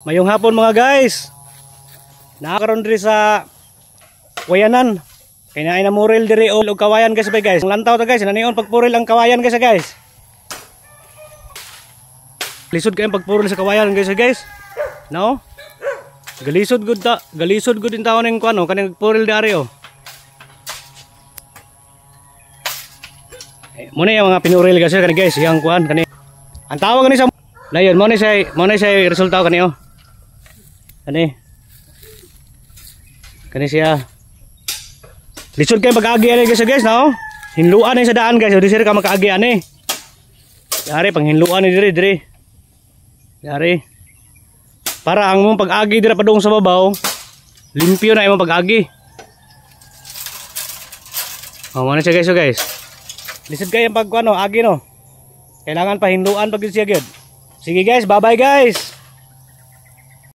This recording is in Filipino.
Mayong hapon mga guys. Nakakaroon diri sa Wayanan. Kaya na muril diri og kawayan guys ba guys. Ang lantaw ta guys, nanion pagpuril ang kawayan guys guys. Lisod kay pagpuril sa kawayan guys. No? Galisod gud ta, galisod gud in taon ning kuno kaning puril dari oh. Muna yung mga pinuril kasi kani guys, yang kuan kani. Ang tawag kani sa layon mo ni say resulta kani oh. Kani siya. Lisod kay pag-agi ani guys no. Hinluan ni sa daan guys, di sir ka makaagi ani. Yari pang hinluan ni diri. Yari. Para ang mong pag-agi dira padung sa babaw, limpyo na imong pag-agi. Oh, mana siya guys, guys. Lisod kay ang pagkuano, agi no. Kailangan pa hinluan pag siya gyud. Sige guys, bye-bye guys.